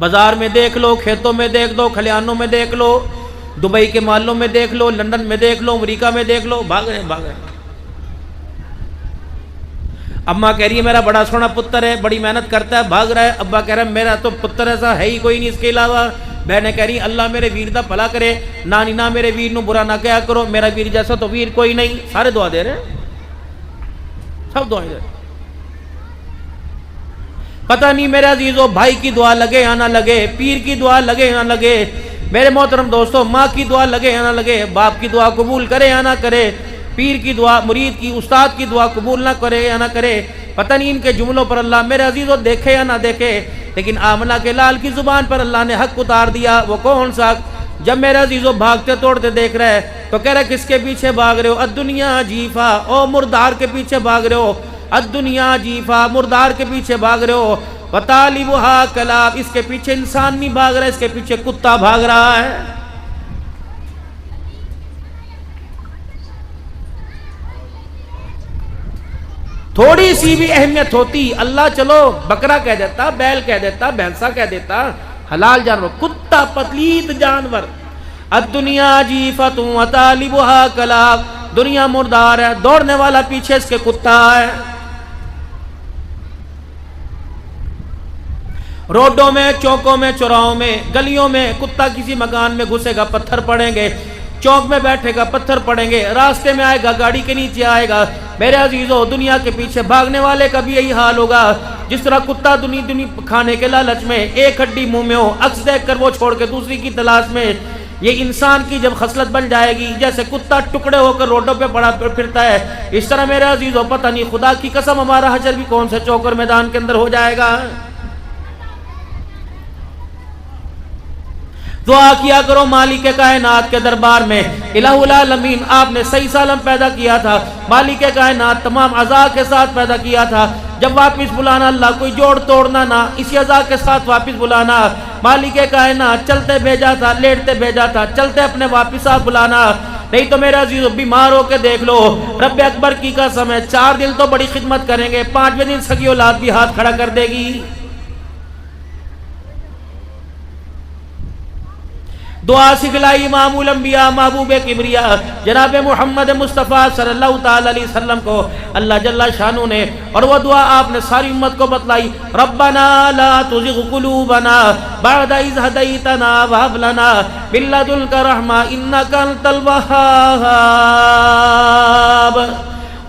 بازار میں دیکھ لو، کھیتوں میں دیکھ لو، کھلیانوں میں دیکھ لو، دبئی کے محلوں میں دیکھ لو، لندن میں دیکھ لو، امریکہ میں دیکھ لو، بھاگ رہے ہیں۔ اماں کہہ رہی ہے میرا بڑا سونا پتر ہے، بڑی محنت کرتا ہے، بھاگ رہا ہے۔ ابا کہہ رہا ہے میرا تو پتر ایسا ہے ہی کوئی نہیں اس کے علاوہ۔ بہنیں کہہ رہی اللہ میرے ویر دا بھلا کرے، نانی نہ میرے ویر نو برا نہ کیا کرو، میرا ویر جیسا تو ویر کوئی نہیں۔ سارے دعا دے رہے ہیں، سب دعائیں دے رہے ہیں۔ پتہ نہیں میرے عزیزو بھائی کی دعا لگے یا نہ لگے، پیر کی دعا لگے یا نہ لگے، میرے محترم دوستو ماں کی دعا لگے یا نہ لگے، باپ کی دعا قبول کرے یا نہ کرے، پیر کی دعا، مرید کی، استاد کی دعا قبول نہ کرے یا نہ کرے، پتہ نہیں ان کے جملوں پر اللہ میرے عزیزو دیکھے یا نہ دیکھے، لیکن آمنہ کے لال کی زبان پر اللہ نے حق اتار دیا۔ وہ کون سا؟ جب میرے عزیزو بھاگتے توڑتے دیکھ رہے تو کہہ رہے کس کے پیچھے بھاگ رہے ہو؟ الدنیا جیفا، او مردار کے پیچھے بھاگ رہے ہو، الدنیا جیفا، مردار کے پیچھے بھاگ رہے ہو، وطالبھا کلاب، اس کے پیچھے انسان نہیں بھاگ رہا، اس کے پیچھے کتا بھاگ رہا ہے۔ تھوڑی سی بھی اہمیت ہوتی اللہ چلو بکرا کہہ دیتا، بیل کہہ دیتا، بھینسا کہہ دیتا، حلال جانور، کتا پتلیت جانور۔ الدنیا جیفۃ وطالبھا کلاب، دنیا مردار ہے، دوڑنے والا پیچھے اس کے کتا ہے۔ روڈوں میں، چوکوں میں، چوراہوں میں، گلیوں میں کتا کسی مکان میں گھسے گا پتھر پڑیں گے، چوک میں بیٹھے گا پتھر پڑیں گے، راستے میں آئے گا گاڑی کے نیچے آئے گا۔ میرے عزیزو دنیا کے پیچھے بھاگنے والے کا بھی یہی حال ہوگا، جس طرح کتا دنیا کھانے کے لالچ میں ایک ہڈی منہ میں ہو، عکس دیکھ کر وہ چھوڑ کے دوسری کی تلاش میں، یہ انسان کی جب خصلت بن جائے گی، جیسے کتا ٹکڑے ہو کر روڈوں پہ پڑا پھرتا ہے، اس طرح میرے عزیزو پتہ نہیں خدا کی قسم ہمارا حشر بھی کون سے چوکر میدان کے اندر ہو جائے گا۔ دعا کیا کرو مالک کائنات کے دربار میں، الہ العالمین آپ نے صحیح سالم پیدا کیا تھا، مالک کائنات تمام اعضاء کے ساتھ پیدا کیا تھا، جب واپس بلانا اللہ کوئی جوڑ توڑنا نہ، اسی اعضاء کے ساتھ واپس بلانا، مالک کائنات چلتے بھیجا تھا، لیٹتے بھیجا تھا، چلتے اپنے واپس آپ بلانا، نہیں تو میرے عزیزو بیمار ہو کے دیکھ لو، رب اکبر کی قسم ہے 4 دن تو بڑی خدمت کریں گے، 5ویں دن سگی اولاد بھی ہاتھ کھڑا کر دے گی۔ دعا سکھلائی امام الانبیاء محبوب کبریا جناب محمد مصطفیٰ صلی اللہ تعالی علیہ وسلم کو اللہ جل شانہ نے، اور وہ دعا آپ نے ساری امت کو بتلائی، ربنا لا تزغ قلوبنا بعد اذ ہدیتنا وہب لنا من لدنک رحمہ انک انت الوہاب۔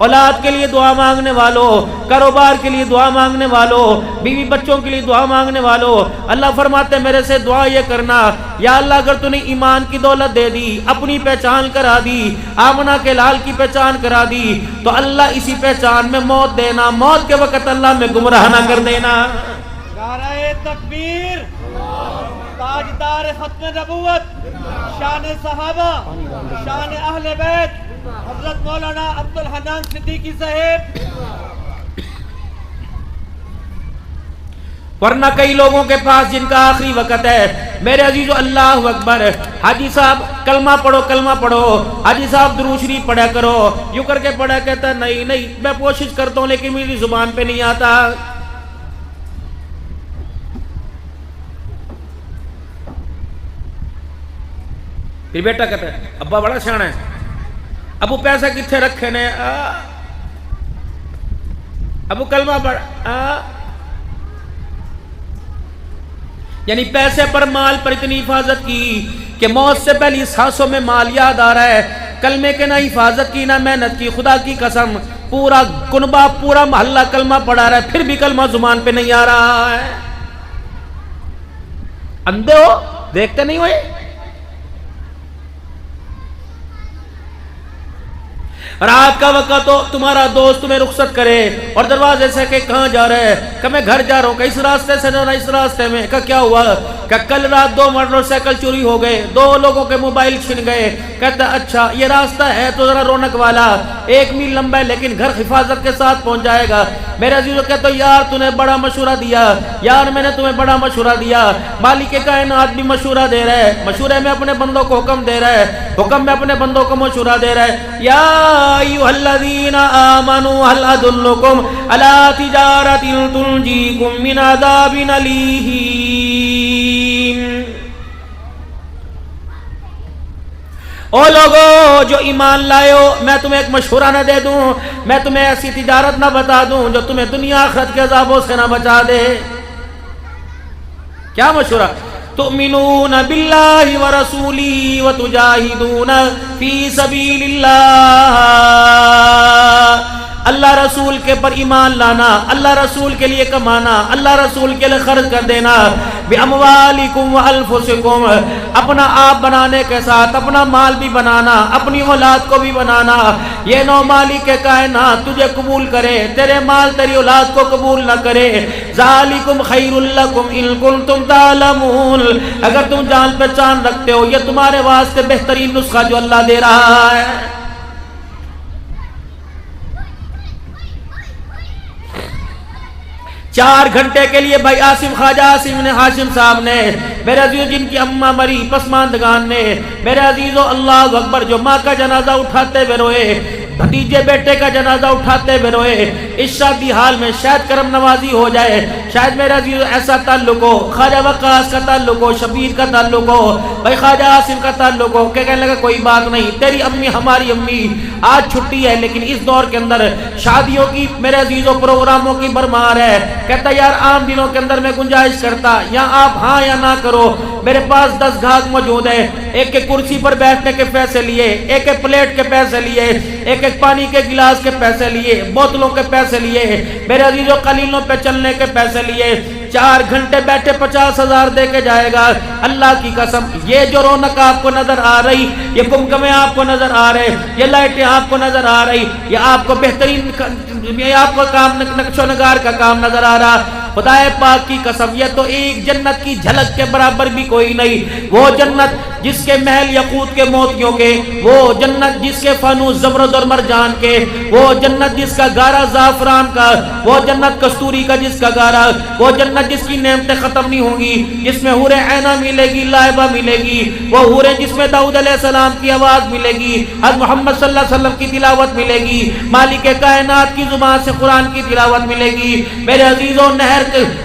اولاد کے لیے دعا مانگنے والوں، کاروبار کے لیے دعا مانگنے والوں، بیوی بچوں کے لیے دعا مانگنے والوں، اللہ فرماتے میرے سے دعا یہ کرنا، یا اللہ اگر تو نے ایمان کی دولت دے دی، اپنی پہچان کرا دی، آمنہ کے لال کی پہچان کرا دی، تو اللہ اسی پہچان میں موت دینا، موت کے وقت اللہ میں گمراہ نہ کر دینا۔ نعرہ تکبیر، تاجدار ختم نبوت، شان صحابہ، شان اہل بیت، حضرت مولانا عبدالحنان صدیقی صاحب۔ ورنہ کئی لوگوں کے پاس جن کا آخری وقت ہے، میرے عزیزو اللہ اکبر، حاجی صاحب کلمہ پڑھو، کلمہ پڑھو، حاجی صاحب درود شریف پڑھا کرو، یوں کر کے پڑھا، کہتا ہے نہیں نہیں میں کوشش کرتا ہوں لیکن میری زبان پہ نہیں آتا۔ پھر بیٹا کہتا ہے ابا بڑا سیاںا ہے، ابو پیسہ کتنے رکھے نے، ابو کلمہ پڑھ، یعنی پیسے پر مال پر اتنی حفاظت کی کہ موت سے پہلی سانسوں میں مال یاد آ رہا ہے، کلمے کے نہ حفاظت کی نہ محنت کی، خدا کی قسم پورا کنبہ پورا محلہ کلمہ پڑھا رہا ہے، پھر بھی کلمہ زبان پہ نہیں آ رہا ہے۔ اندھے ہو دیکھتے نہیں ہوئے؟ رات کا وقت ہو، تمہارا دوست تمہیں رخصت کرے اور دروازے سے کہ کہاں جا رہے ہیں، کہ میں گھر جا رہا ہوں، کہ اس راستے سے جانا، اس راستے میں، کہ کیا ہوا، کہ کل رات 2 موٹر سائیکل چوری ہو گئے، 2 لوگوں کے موبائل چھن گئے، کہتا اچھا یہ راستہ ہے تو ذرا رونق والا، 1 میل لمبا ہے لیکن گھر حفاظت کے ساتھ پہنچ جائے گا۔ میرے عزیزو کہتا یار تو نے بڑا مشورہ دیا، یار میں نے تمہیں بڑا مشورہ دیا، مالک کائنات بھی مشورہ دے رہا ہے، مشورے میں اپنے بندوں کو حکم دے رہا ہے، حکم میں اپنے بندوں کو مشورہ دے رہا ہے، یا ایھا الذین آمنوا هل ادلکم علی تجارۃ تنجیکم من عذاب الیم۔ او لوگو جو ایمان لائے ہو، میں تمہیں ایک مشورہ نہ دے دوں، میں تمہیں ایسی تجارت نہ بتا دوں جو تمہیں دنیا آخرت کے عذابوں سے نہ بچا دے؟ کیا مشورہ؟ تؤمنون باللہ ورسولہ وتجاہدون فی سبیل اللہ، اللہ رسول کے پر ایمان لانا، اللہ رسول کے لیے کمانا، اللہ رسول کے لیے خرچ کر دینا، بِأَمْوَالِكُمْ وَأَنفُسِكُمْ، اپنا آپ بنانے کے ساتھ اپنا مال بھی بنانا، اپنی اولاد کو بھی بنانا۔ یہ نو مالک کائنات تجھے قبول کرے، تیرے مال تیری اولاد کو قبول نہ کرے۔ ذَلِكُمْ خَيْرٌ لَكُمْ إِن كُنتُمْ تَعْلَمُونَ، اگر تم جان پہچان رکھتے ہو یہ تمہارے واسطے بہترین نسخہ جو اللہ دے رہا ہے۔ 4 گھنٹے کے لیے بھائی آصم خواجہ آصم نے ہاشم صاحب نے، میرے عزیزو جن کی اماں مری پسماندگان نے، میرے عزیزو اللہ اکبر جو ماں کا جنازہ اٹھاتے ہوئے روئے، بھتیجے بیٹے کا جنازہ اٹھاتے ہوئے روئے، اس شادی حال میں شاید کرم نوازی ہو جائے، شاید میرے عزیزو ایسا تعلق ہو، خواجہ وقاص کا تعلق ہو، شبیر کا تعلق ہو، بھائی خواجہ آصم کا تعلق ہو، کہ کہنے لگا کوئی بات نہیں، تیری امی ہماری امی آج چھٹی ہے لیکن اس دور کے اندر شادیوں کی میرے عزیزو پروگراموں کی برمار ہے، کہتا یار عام دنوں کے اندر میں گنجائش کرتا یا آپ ہاں یا نہ کرو، میرے پاس 10 گھاگ موجود ہے، ایک کے کرسی پر بیٹھنے کے پیسے لیے، ایک ایک پلیٹ کے پیسے لیے، ایک ایک پانی کے گلاس کے پیسے لیے، بوتلوں کے پیسے لیے، میرے عزیزو قلیلوں پہ چلنے کے پیسے لیے، 4 گھنٹے بیٹھے 50,000 دے کے جائے گا۔ اللہ کی قسم یہ جو رونق آپ کو نظر آ رہی، یہ کمکمے آپ کو نظر آ رہے، یہ لائٹیں آپ کو نظر آ رہی، یہ آپ کو بہترین یہ آپ کو کام نقش و نگار کا کام نظر آ رہا، خدا پاک کی قسم یہ تو ایک جنت کی جھلک کے برابر بھی کوئی نہیں۔ وہ جنت جس کے محل یاقوت کے موتیوں کے، وہ جنت جس کے فانوس زمرد اور مرجان کے، وہ جنت جس کا گارا زعفران کا، وہ جنت کستوری کا جس کا گارا، وہ جنت جس کی نعمتیں ختم نہیں ہوں گی، جس میں حور عینہ ملے گی، لائبہ ملے گی، وہ حوریں جس میں داؤد علیہ السلام کی آواز ملے گی، حضرت محمد صلی اللہ علیہ وسلم کی تلاوت ملے گی، مالک کائنات کی زبان سے قرآن کی تلاوت ملے گی، میرے عزیزوں نہر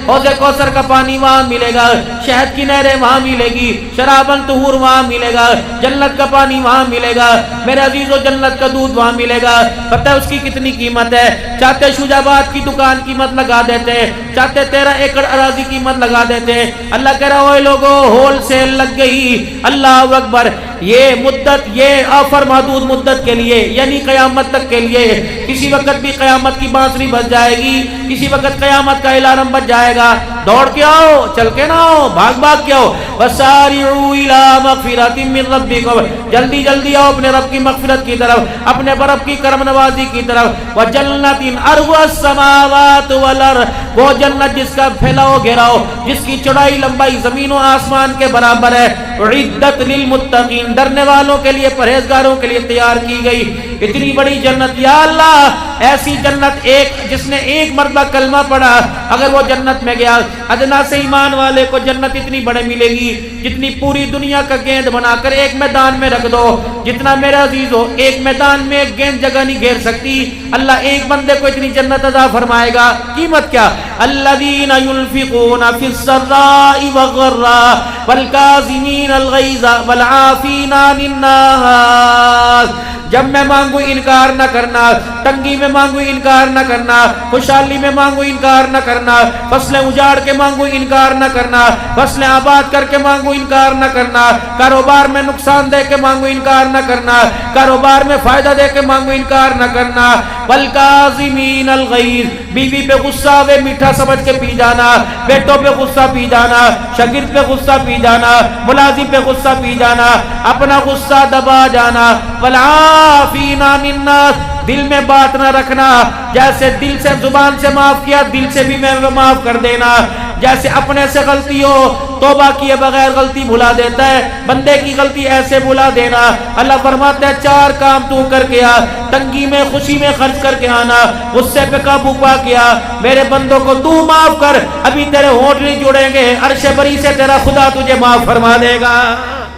حوض کوثر کا پانی وہاں ملے گا، شہد کی نہریں وہاں ملے گی، شرابن طہور وہاں ملے گا، جنت کا پانی وہاں ملے گا، میرے عزیزوں جنت کا دودھ وہاں ملے گا۔ پتہ ہے اس کی کتنی قیمت ہے؟ چاہتے شجابات کی دکان قیمت لگا دیتے، چاہتے 13 ایکڑ اراضی قیمت لگا دیتے۔ اللہ کہہ رہا ہوئے لوگوں ہول سیل لگ گئی، اللہ اکبر، یہ مدت، یہ آفر محدود مدت کے لیے، یعنی قیامت تک کے لیے، کسی وقت بھی قیامت کی بانسری بج جائے گی، کسی وقت قیامت کا الارم بج جائے گا، دوڑ کے آؤ، چل کے نہ آؤ، بھاگ بھاگ کے آؤ، وَسَارِعُوا إِلَىٰ مَغْفِرَةٍ مِّن رَبِّكُمْ، جلدی جلدی آؤ اپنے رب کی مغفرت کی طرف، اپنے رب کی کرم نوازی کی طرف، وَجَنَّةٍ عَرْضُهَا السَّمَاوَاتُ وَالْأَرْضُ، وہ جنت جس کا پھیلاؤ گھیراؤ، جس کی چوڑائی لمبائی زمین و آسمان کے برابر ہے، عِدَّتْ لِلْمُتَّقِينَ، ڈرنے والوں کے لیے، پرہیزگاروں کے لیے تیار کی گئی۔ اتنی بڑی جنت، یا اللہ ایسی جنت، ایک جس نے ایک مرتبہ کلمہ پڑھا اگر وہ جنت میں گیا، ادنا سے ایمان والے کو جنت اتنی بڑے ملے گی جتنی پوری دنیا کا گیند بنا کر ایک میدان میں رکھ دو، جتنا میرا عزیز ہو ایک میدان میں ایک گیند جگہ نہیں گھیر سکتی، اللہ ایک بندے کو اتنی جنت عطا فرمائے گا۔ قیمت کیا؟ الذین ينفقون فی السراء والضراء والکاظمین الغیظ والعافین عن الناس، جب میں مانگوں انکار نہ کرنا، تنگی میں مانگوں انکار نہ کرنا، خوشحالی میں مانگوں انکار نہ کرنا، فصلیں اجاڑ کے مانگوں انکار نہ کرنا، فصلیں آباد کر کے مانگوں انکار نہ کرنا، کاروبار میں نقصان دے کے مانگوں انکار نہ کرنا، کاروبار میں فائدہ دے کے مانگوں انکار نہ کرنا، والکاظمین الغیظ، بیوی پہ غصہ ہوئے میٹھا سمجھ کے پی جانا، بیٹوں پہ غصہ پی جانا، شاگرد پہ غصہ پی جانا، ملازم پہ غصہ پی جانا، اپنا غصہ دبا جانا، والعافین عن الناس، دل میں بات نہ رکھنا، جیسے دل سے زبان سے معاف کیا دل سے بھی میں معاف کر دینا، جیسے اپنے سے غلطی ہو توبہ کیے بغیر غلطی بھلا دیتا ہے، بندے کی غلطی ایسے بھلا دینا۔ اللہ فرماتا ہے 4 کام تو کر کے آ، تنگی میں خوشی میں خرچ کر کے آنا، غصے پہ قابو پا کیا، میرے بندوں کو تو معاف کر، ابھی تیرے ہونٹ نہیں جڑیں گے، عرش بری سے تیرا خدا تجھے معاف فرما دے گا۔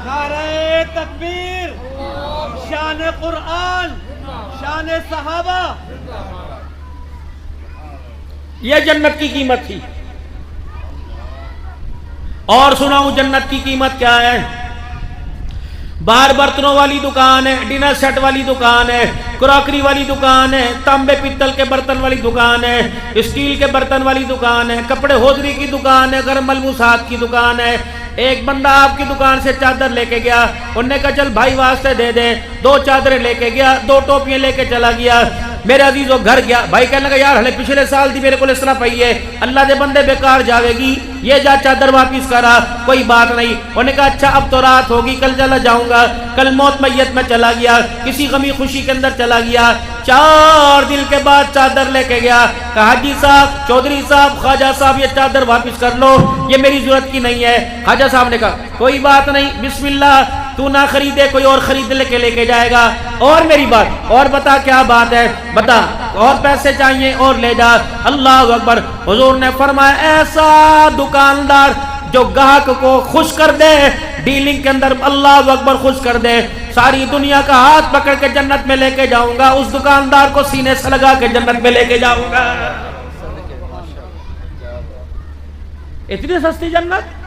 نعرہ تکبیر، شان قرآن، شان صحابہ، یہ جنت کی قیمت تھی۔ اور سناؤں جنت کی قیمت کیا ہے؟ باہر برتنوں والی دکان ہے، ڈنر سیٹ والی دکان ہے، کراکری والی دکان ہے، تانبے پیتل کے برتن والی دکان ہے، اسٹیل کے برتن والی دکان ہے، کپڑے ہوزری کی دکان ہے، گرم ملبوسات کی دکان ہے۔ ایک بندہ آپ کی دکان سے چادر لے کے گیا، انہوں نے کہا چل بھائی واسطے دے دے، 2 چادریں لے کے گیا، 2 ٹوپیاں لے کے چلا گیا۔ میرے عزیزو گھر گیا، بھائی کہنے لگا یار ہلے پچھلے سال دی میرے کو اس طرح پئی ہے، اللہ دے بندے بیکار جاوے گی، یہ جا چادر واپس کرا، کوئی بات نہیں۔ انہوں نے کہا اچھا اب تو رات ہوگی، کل چلا جاؤں گا۔ کل موت میت میں چلا گیا، کسی غمی خوشی کے اندر چلا گیا، 4 دن کے بعد چادر لے کے گیا، کہا حاجی صاحب، چودھری صاحب، خواجہ صاحب یہ چادر واپس کر لو، یہ میری ضرورت کی نہیں ہے۔ خواجہ صاحب نے کہا کوئی بات نہیں، بسم اللہ، تو نہ خریدے کوئی اور خرید لے کے جائے گا۔ اور میری بات، اور بتا کیا بات ہے، بتا، اور پیسے چاہیے اور لے جا۔ اللہ اکبر۔ حضور نے فرمایا ایسا دکاندار جو گاہک کو خوش کر دے، ڈیلنگ کے اندر اللہ اکبر خوش کر دے، ساری دنیا کا ہاتھ پکڑ کے جنت میں لے کے جاؤں گا، اس دکاندار کو سینے سے لگا کے جنت میں لے کے جاؤں گا۔ اتنی سستی جنت۔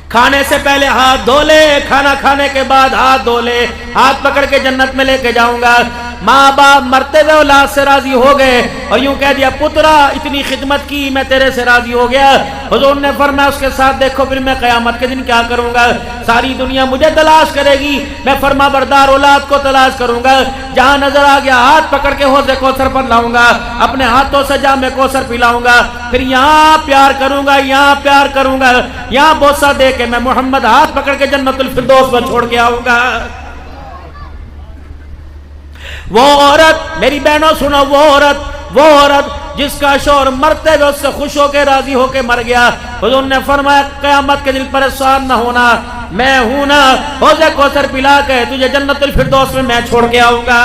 کھانے سے پہلے ہاتھ دھو لے، کھانا کھانے کے بعد ہاتھ دھو لے، ہاتھ پکڑ کے جنت میں لے کے جاؤں گا۔ ماں باپ مرتے ہوئے اولاد سے راضی ہو گئے اور یوں کہہ دیا پترا اتنی خدمت کی میں تیرے سے راضی ہو گیا۔ حضور نے فرمایا اس کے ساتھ دیکھو پھر میں قیامت کے دن کیا کروں گا، ساری دنیا مجھے تلاش کرے گی، میں فرما بردار اولاد کو تلاش کروں گا، جہاں نظر آ گیا ہاتھ پکڑ کے حوض کوثر پر لاؤں گا، اپنے ہاتھوں سے جام کوثر پلاؤں گا، پھر یہاں پیار کروں گا، یہاں پیار کروں گا، یہاں بوسہ دے کے میں محمد ہاتھ پکڑ کے جنت الفردوس میں چھوڑ کے آؤں گا۔ وہ عورت، میری بہنوں سنو، وہ عورت جس کا شوہر مرتے ہوئے اس سے خوش ہو کے راضی ہو کے مر گیا، حضور نے فرمایا قیامت کے دن پریشان نہ ہونا، میں ہوں نا، حوض کوثر پلا کے تجھے جنت الفردوس میں چھوڑ کے آؤں گا۔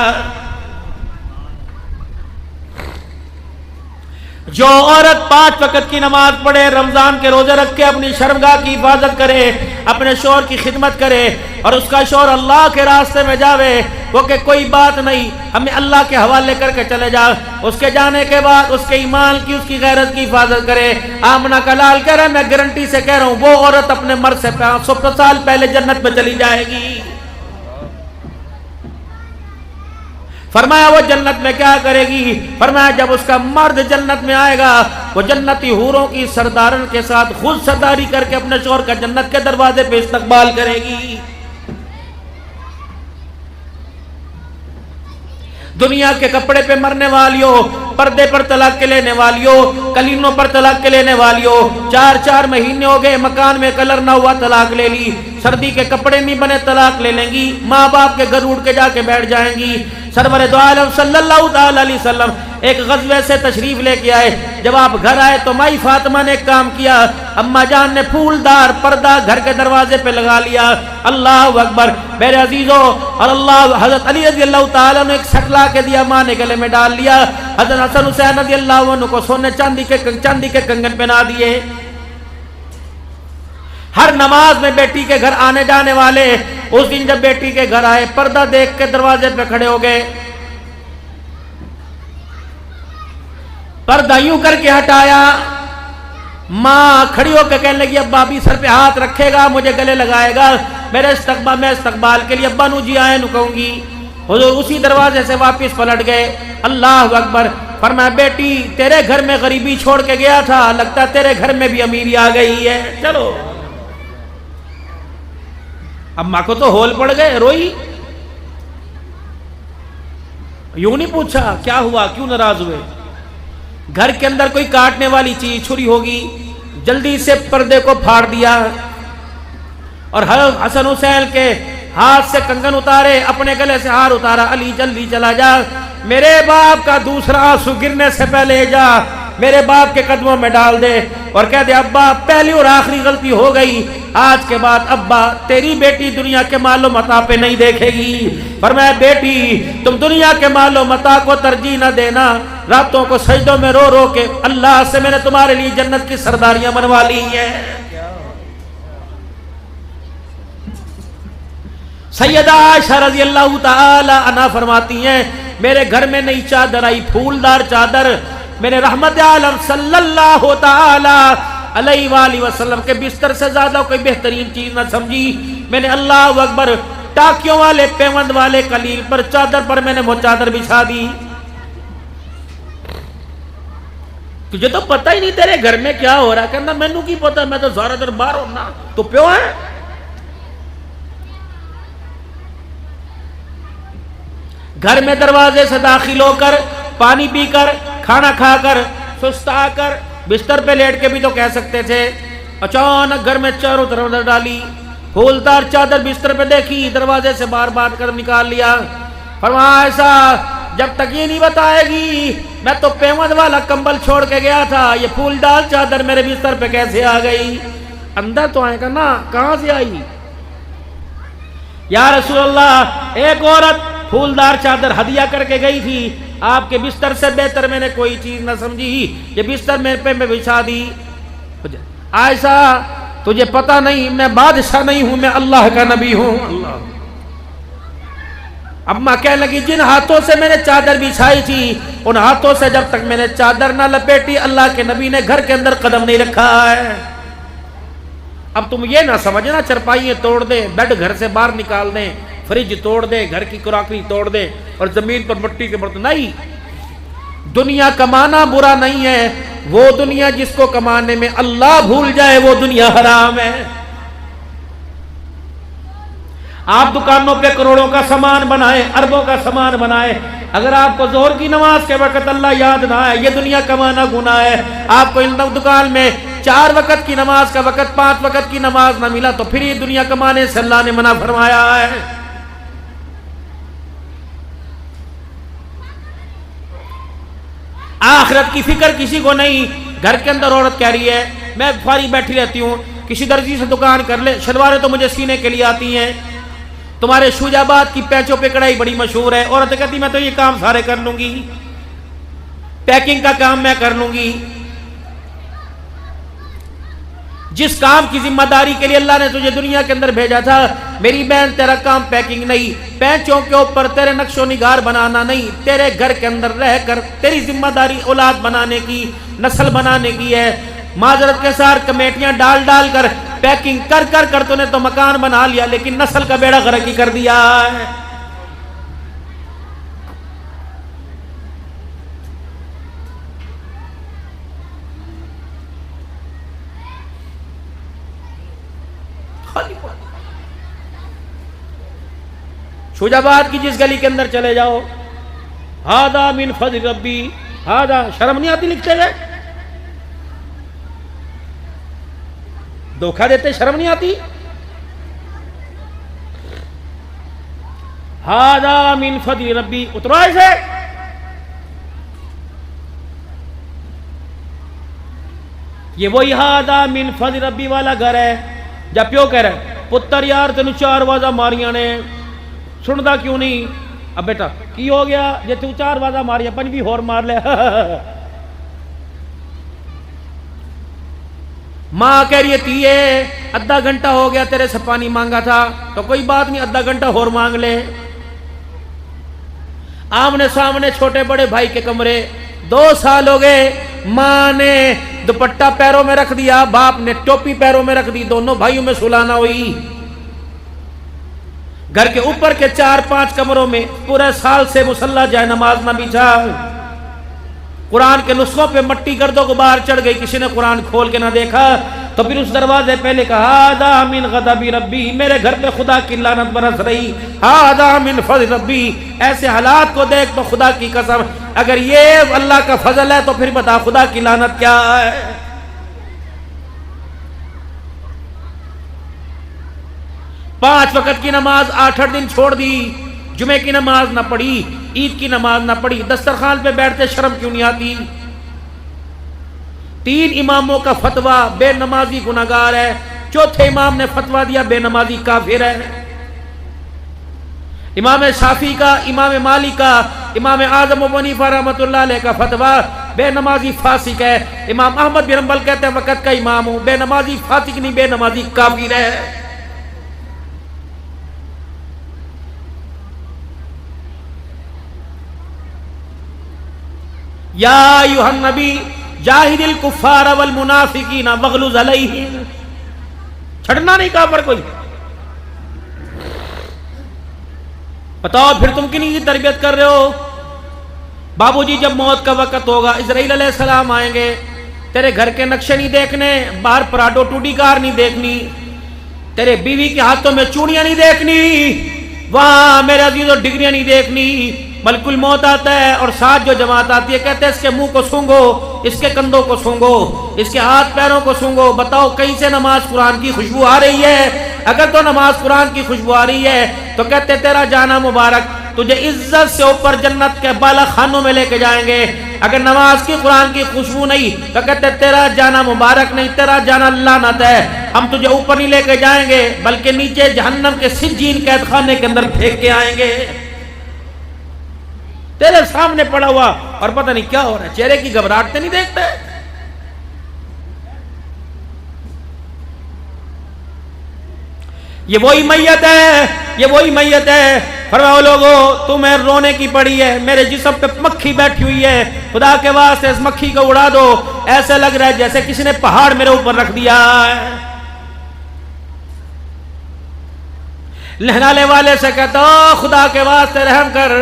جو عورت 5 وقت کی نماز پڑھے، رمضان کے روزے رکھ کے اپنی شرمگاہ کی حفاظت کرے، اپنے شوہر کی خدمت کرے اور اس کا شوہر اللہ کے راستے میں جاوے، وہ کہ کوئی بات نہیں ہمیں اللہ کے حوالے کر کے چلے جا، اس کے جانے کے بعد اس کے ایمان کی، اس کی غیرت کی حفاظت کرے۔ آمنہ کا لال کہہ رہا ہے میں گارنٹی سے کہہ رہا ہوں وہ عورت اپنے مرد سے 500 سال پہلے جنت میں چلی جائے گی۔ فرمایا وہ جنت میں کیا کرے گی؟ فرمایا جب اس کا مرد جنت میں آئے گا وہ جنتی حوروں کی سردارن کے ساتھ خود سرداری کر کے اپنے شوہر کا جنت کے دروازے پہ استقبال کرے گی۔ دنیا کے کپڑے پہ مرنے والیوں، پردے پر طلاق کے لینے والیوں، کلینوں پر طلاق کے لینے والیوں، 4 مہینے ہو گئے مکان میں کلر نہ ہوا طلاق لے لی، سردی کے کپڑے نہیں بنے طلاق لے لیں گی، ماں باپ کے گھر اٹھ کے جا کے بیٹھ جائیں گی۔ سرور دو عالم صلی اللہ تعالی علیہ وسلم ایک غزوے سے تشریف لے کے آئے، جب آپ گھر آئے تو مائی فاطمہ نے ایک کام کیا، اماں جان نے پھولدار پردہ گھر کے دروازے پہ لگا لیا۔ اللہ اکبر میرے عزیزوں، اور اللہ حضرت علی رضی اللہ تعالیٰ نے ایک سٹ لا کے دیا، ماں نے گلے میں ڈال لیا، حضرت حسن حسین رضی اللہ عنہ کو سونے چاندی کے کنگن پہنا دیے۔ ہر نماز میں بیٹی کے گھر آنے جانے والے اس دن جب بیٹی کے گھر آئے پردہ دیکھ کے دروازے پہ کھڑے ہو گئے، پردہ یوں کر کے ہٹایا، ماں کھڑی ہو کے کہنے لگی ابا بھی سر پہ ہاتھ رکھے گا، مجھے گلے لگائے گا، میں استقبال کے لیے ابا نو جی آئے نو کہوں گی۔ حضور اسی دروازے سے واپس پلٹ گئے۔ اللہ اکبر۔ فرمایا بیٹی تیرے گھر میں غریبی چھوڑ کے گیا تھا، لگتا تیرے گھر میں بھی امیری آ گئی ہے، چلو۔ اماں کو تو ہول پڑ گئے، روئی، یوں نہیں پوچھا کیا ہوا، کیوں ناراض ہوئے۔ گھر کے اندر کوئی کاٹنے والی چیز چھری ہوگی، جلدی سے پردے کو پھاڑ دیا اور حسن حسین کے ہاتھ سے کنگن اتارے، اپنے گلے سے ہار اتارا، علی جلدی چلا جا، میرے باپ کا دوسرا آنسو گرنے سے پہلے جا میرے باپ کے قدموں میں ڈال دے اور کہہ دے ابا پہلی اور آخری غلطی ہو گئی، آج کے بعد ابا تیری بیٹی دنیا کے مال و متاع پہ نہیں دیکھے گی۔ فرمایا بیٹی تم دنیا کے مال و متاع کو ترجیح نہ دینا، راتوں کو سجدوں میں رو رو کے اللہ سے میں نے تمہارے لیے جنت کی سرداریاں بنوا لی ہیں۔ سیدہ عائشہ رضی اللہ تعالی عنہا فرماتی ہیں میرے گھر میں نئی چادر آئی، پھولدار چادر، میرے رحمت عالم صلی اللہ تعالی علیہ وآلہ وسلم کے بستر سے زیادہ کوئی بہترین چیز نہ سمجھی. میں نے اللہ اکبر ٹاکیوں والے پیوند والے قلیل پر چادر پر میں نے وہ چادر بچھا دی. تجھے تو پتہ ہی نہیں تیرے گھر میں کیا ہو رہا ہے. کہنا مینوں کی پتہ, میں تو سارا دن باہر ہونا. تو پیو ہے. گھر میں دروازے سے داخل ہو کر پانی پی کر کھانا کھا کر سستا کر بستر پہ لیٹ کے بھی تو کہہ سکتے تھے. اچانک گھر میں چاروں طرف نظر ڈالی, پھولدار چادر بستر پہ دیکھی, دروازے سے بار بار قدم نکال لیا. فرمایا ایسا جب تک یہ نہیں بتائے گی میں تو پیوند والا کمبل چھوڑ کے گیا تھا, یہ پھولدار چادر میرے بستر پہ کیسے آ گئی؟ اندر تو آئے گا نا, کہاں سے آئی؟ یا رسول اللہ, ایک عورت پھولدار چادر ہدیہ کر کے گئی تھی, آپ کے بستر سے بہتر میں نے کوئی چیز نہ سمجھی, یہ بستر میرے پہ میں بچھا دی. عائشہ تجھے پتہ نہیں میں بادشاہ نہیں ہوں, میں اللہ کا نبی ہوں. اللہ. اماں کہنے لگی جن ہاتھوں سے میں نے چادر بچھائی تھی ان ہاتھوں سے جب تک میں نے چادر نہ لپیٹی اللہ کے نبی نے گھر کے اندر قدم نہیں رکھا ہے. اب تم یہ نہ سمجھنا چرپائیاں توڑ دیں, بیڈ گھر سے باہر نکال دیں, فریج توڑ دیں, گھر کی کراکری توڑ دیں اور زمین پر مٹی کے برتن. نہیں, دنیا کمانا برا نہیں ہے, وہ دنیا جس کو کمانے میں اللہ بھول جائے وہ دنیا حرام ہے. آپ دکانوں پہ کروڑوں کا سامان بنائیں, اربوں کا سامان بنائیں, اگر آپ کو ظہر کی نماز کے وقت اللہ یاد نہ آئے یہ دنیا کمانا گناہ ہے. آپ کو دکان میں 4 وقت کی نماز کا وقت 5 وقت کی نماز نہ ملا تو پھر یہ دنیا کمانے سے اللہ نے منع فرمایا ہے. آخرت کی فکر کسی کو نہیں. گھر کے اندر عورت کہہ رہی ہے میں فارغ بیٹھی رہتی ہوں, کسی درزی سے دکان کر لے, شلواریں تو مجھے سینے کے لیے آتی ہیں, تمہارے شوجاباد کی پینچوں پہ کڑھائی بڑی مشہور ہے. عورت کہتی میں تو یہ کام سارے کر لوں گی, پیکنگ کا کام میں کر لوں گی. جس کام کی ذمہ داری کے لیے اللہ نے تجھے دنیا کے اندر بھیجا تھا میری بہن, تیرا کام پیکنگ نہیں, پینچوں کے اوپر تیرے نقش و نگار بنانا نہیں, تیرے گھر کے اندر رہ کر تیری ذمہ داری اولاد بنانے کی, نسل بنانے کی ہے. معذرت کے ساتھ کمیٹیاں ڈال ڈال کر پیکنگ کر کر کر تو نے تو مکان بنا لیا لیکن نسل کا بیڑا غرق ہی کر دیا ہے. شوجاباد کی جس گلی کے اندر چلے جاؤ, ہاذا من فضل ربی, ہاذا, شرم نہیں آتی لکھتے گئے, دھوکہ دیتے, شرم نہیں آتی. ہاذا من فضل ربی, اترو ایسے. یہ وہی ہاذا من فضل ربی والا گھر ہے جب پیو کہہ رہے پتر یار تینوں 4 وازا ماریاں نے, سندا کیوں نہیں؟ اب بیٹا کی ہو گیا جے تو 4 وازا ماریاں 5 بھی ہور مار لے. ماں کہہ رہی تھی آدھا گھنٹہ ہو گیا تیرے سے پانی مانگا تھا, تو کوئی بات نہیں آدھا گھنٹہ اور مانگ لے. آمنے سامنے چھوٹے بڑے بھائی کے کمرے, 2 سال ہو گئے, ماں نے دوپٹہ پیروں میں رکھ دیا, باپ نے ٹوپی پیروں میں رکھ دی, دونوں بھائیوں میں سلانا ہوئی. گھر کے اوپر کے 4-5 کمروں میں پورے سال سے مصلی جائے نماز نہ بچھا, قرآن کے نسخوں پہ مٹی گرد و غبار چڑھ گئی, کسی نے قرآن کھول کے نہ دیکھا, تو پھر اس دروازے پہلے کہا ہاذا من غضب ربی, میرے گھر پہ خدا کی لعنت برس رہی, ہاذا من فضل ربی. ایسے حالات کو دیکھ تو خدا کی قسم اگر یہ اللہ کا فضل ہے تو پھر بتا خدا کی لعنت کیا ہے. پانچ وقت کی نماز 8 دن چھوڑ دی, جمعے کی نماز نہ پڑھی, عید کی نماز نہ پڑھی, دسترخوان پہ بیٹھتے شرم کیوں نہیں آتی. 3 اماموں کا فتویٰ بے نمازی گناہگار ہے, چوتھے امام نے فتویٰ دیا بے نمازی کافر ہے. امام شافعی کا, امام مالک کا, امام اعظم ابو حنیفہ رحمۃ اللہ علیہ کا فتویٰ بے نمازی فاسق ہے. امام احمد بن حنبل کہتے ہیں وقت کا امام ہوں, بے نمازی فاسق نہیں, بے نمازی کافر ہے. یا ایھا النبی جاہد الکفار والمنافقین واغلظ علیہم، چھڑنا نہیں کہا پر کوئی. بتاؤ پھر تم کنی کی تربیت کر رہے ہو؟ بابو جی جب موت کا وقت ہوگا اسرائیل علیہ السلام آئیں گے، تیرے گھر کے نقشے نہیں دیکھنے، باہر پراڈو ٹوٹی کار نہیں دیکھنی، تیرے بیوی کے ہاتھوں میں چوڑیاں نہیں دیکھنی، وہاں میرے عزیزوں ڈگریاں نہیں دیکھنی. ملک الموت آتا ہے اور ساتھ جو جماعت آتی ہے کہتے ہیں اس کے منہ کو سونگو، اس کے کندھوں کو سونگو، اس کے ہاتھ پیروں کو سونگو. بتاؤ کہیں سے نماز قرآن کی خوشبو آ رہی ہے؟ اگر تو نماز قرآن کی خوشبو آ رہی ہے تو کہتے تیرا جانا مبارک، تجھے عزت سے اوپر جنت کے بالا خانوں میں لے کے جائیں گے. اگر نماز کی قرآن کی خوشبو نہیں تو کہتے تیرا جانا مبارک نہیں، تیرا جانا لعنت ہے، ہم تجھے اوپر نہیں لے کے جائیں گے بلکہ نیچے جہنم کے سجین قید خانے کے اندر پھینک کے آئیں گے. تیرے سامنے پڑا ہوا اور پتہ نہیں کیا ہو رہا ہے، چہرے کی گھبراہٹ نہیں دیکھتے. یہ وہی میت ہے، یہ وہی میت ہے. فرماؤ لوگو تمہیں رونے کی پڑی ہے، میرے جسم پہ مکھی بیٹھی ہوئی ہے، خدا کے واسطے اس مکھی کو اڑا دو، ایسے لگ رہا ہے جیسے کسی نے پہاڑ میرے اوپر رکھ دیا ہے. لہرانے والے سے کہتا خدا کے واسطے رحم کر،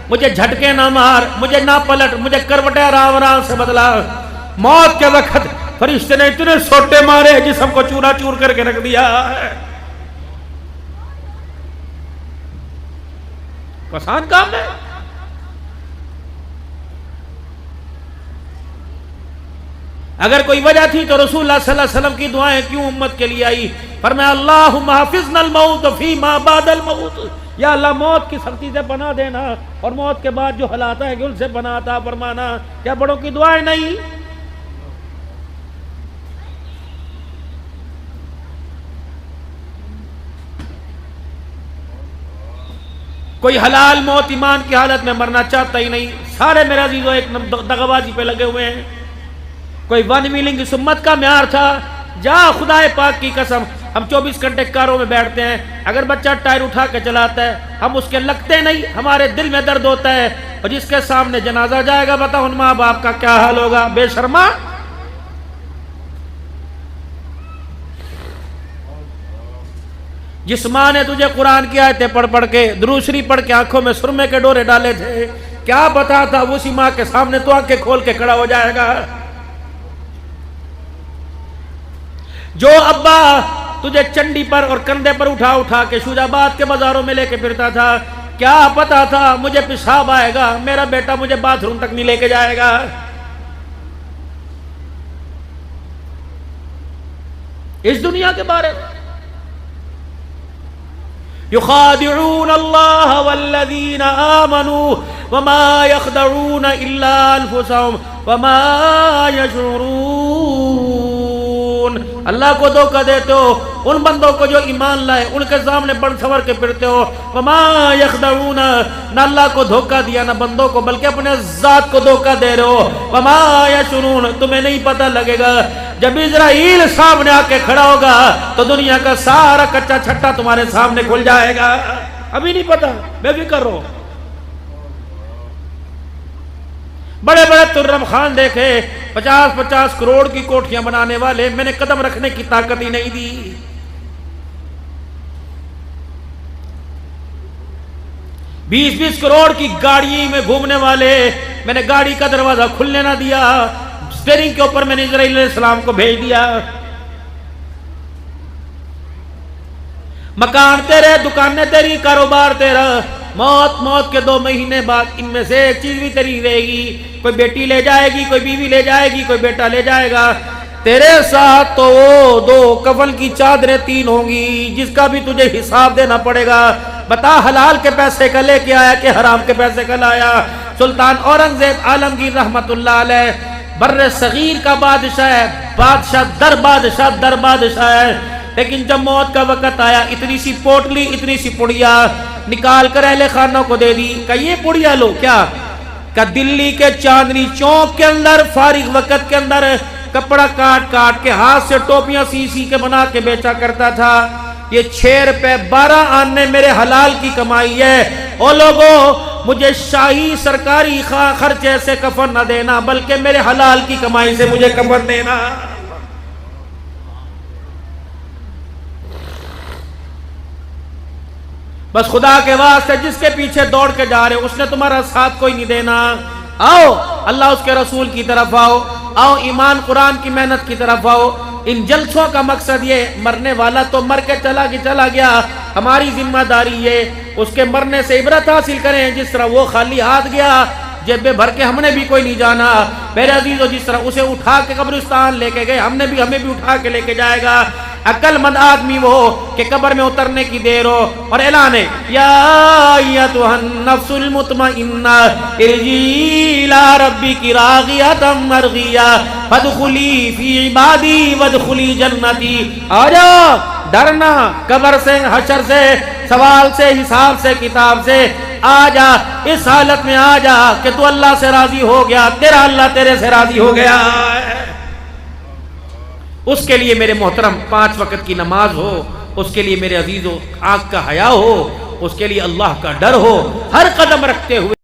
مجھے جھٹکے نہ مار، مجھے نہ پلٹ، مجھے کروٹیں آرام آرام سے بدلا. موت کے وقت فرشتے نے اتنے سوٹے مارے جسم کو چورا چور کر کے رکھ دیا ہے. آسان کام ہے؟ اگر کوئی وجہ تھی تو رسول اللہ صلی اللہ علیہ وسلم کی دعائیں کیوں امت کے لیے آئی؟ فرمایا اللہم حافظنا الموت فیما بعد الموت، یا اللہ موت کی سختی سے پناہ دینا اور موت کے بعد جو حالات ہیں ان سے پناہ عطا فرمانا. کیا بڑوں کی دعائیں نہیں؟ کوئی حلال موت ایمان کی حالت میں مرنا چاہتا ہی نہیں. سارے میرے عزیزوں ایک دغابازی پہ لگے ہوئے ہیں. کوئی ون ویلنگ اس امت کا معیار تھا؟ جا خدا پاک کی قسم، ہم 24 گھنٹے کاروں میں بیٹھتے ہیں، اگر بچہ ٹائر اٹھا کے چلاتا ہے ہم اس کے لگتے نہیں، ہمارے دل میں درد ہوتا ہے. اور جس کے سامنے جنازہ جائے گا بتا ان ماں باپ کا کیا حال ہوگا؟ بے شرما. جس ماں نے تجھے قرآن کی آیتیں پڑھ پڑھ کے درود شریف پڑھ کے آنکھوں میں سرمے کے ڈورے ڈالے تھے، کیا پتا تھا اسی ماں کے سامنے تو آنکھیں کھول کے کھڑا ہو جائے گا. جو ابا تجھے چنڈی پر اور کندھے پر اٹھا اٹھا کے شوج آباد کے بازاروں میں لے کے پھرتا تھا، کیا پتا تھا مجھے پیشاب آئے گا، میرا بیٹا مجھے باتھ روم تک نہیں لے کے جائے گا. اس دنیا کے بارے میں یخادعون اللہ والذین آمنوا وما یخدعون الا انفسهم وما یشعرون. اللہ کو دھوکہ دیتے ہو، ان بندوں کو جو ایمان لائے ان کے سامنے بڑھ سور کے پھرتے ہو. وما یخدعون، نہ اللہ کو دھوکہ دیا نہ بندوں کو بلکہ اپنے ذات کو دھوکہ دے رہے ہو. وما یشعرون، تمہیں نہیں پتہ لگے گا جب اسرائیل سامنے آ کے کھڑا ہوگا تو دنیا کا سارا کچا چھٹا تمہارے سامنے کھل جائے گا. ابھی نہیں پتا، میں بھی کر رہا ہوں. بڑے بڑے ترم خان دیکھے 50-50 کروڑ کی کوٹھیاں بنانے والے، میں نے قدم رکھنے کی طاقت ہی نہیں دی. 20-20 کروڑ کی گاڑی میں گھومنے والے، میں نے گاڑی کا دروازہ کھلنے نہ دیا. اسٹیئرنگ کے اوپر میں نے اسرائیل علیہ السلام کو بھیج دیا. مکان تیرے، دکانیں تیری، کاروبار تیرا. موت کے 2 مہینے بعد ان میں سے ایک چیز بھی تیری رہے گی. کوئی بیٹی لے جائے گی، کوئی بیوی لے جائے گی، کوئی بیٹا لے جائے گا. تیرے ساتھ تو وہ 2 کفن کی چادریں 3 ہوں گی جس کا بھی تجھے حساب دینا پڑے گا. بتا حلال کے پیسے کا لے کے آیا کہ حرام کے پیسے کا لایا؟ سلطان اورنگزیب عالمگیر رحمت اللہ علیہ بر صغیر کا بادشاہ ہے، بادشاہ در بادشاہ ہے. لیکن جب موت کا وقت آیا اتنی سی پوٹلی، اتنی سی پڑیا نکال کر اہل خانوں کو دے دی کہ یہ پڑیا لو. کیا کہ دلی کے چاندنی چوک کے اندر فارغ وقت کے اندر کپڑا کاٹ کاٹ کے ہاتھ سے ٹوپیاں سی کے بنا کے بیچا کرتا تھا. یہ 6 روپے 12 آنے میرے حلال کی کمائی ہے. او لوگوں، مجھے شاہی سرکاری خرچے سے کفن نہ دینا، بلکہ میرے حلال کی کمائی سے مجھے کفن دینا۔ بس خدا کے واسطے جس کے پیچھے دوڑ کے جا رہے ہو اس نے تمہارا ساتھ کوئی نہیں دینا۔ آؤ اللہ اس کے رسول کی طرف آؤ، آؤ ایمان قرآن کی محنت کی طرف آؤ۔ ان جلسوں کا مقصد یہ، مرنے والا تو مر کے چلا گیا، ہماری ذمہ داری یہ اس کے مرنے سے عبرت حاصل کریں، جس طرح وہ خالی ہاتھ گیا جیبیں بھر کے، ہم نے بھی کوئی نہیں جانا میرے عزیزو، جس طرح اسے اٹھا کے قبرستان لے کے گئے ہمیں بھی اٹھا کے لے کے جائے گا۔ عقل مند آدمی وہ کہ قبر میں اترنے کی دیر ہو اور اعلان ہے یا ایتھا النفس المطمئنہ ارجعی الی ربک راغیۃ مرضیہ فادخلی فی عبادی وادخلی جنتی۔ آجا، ڈرنا قبر سے، حشر سے، سوال سے، حساب سے، کتاب سے، آجا اس حالت میں آجا کہ تو اللہ سے راضی ہو گیا، تیرا اللہ تیرے سے راضی ہو گیا۔ اس کے لیے میرے محترم 5 وقت کی نماز ہو، اس کے لیے میرے عزیزو آنکھ کا حیا ہو، اس کے لیے اللہ کا ڈر ہو، ہر قدم رکھتے ہوئے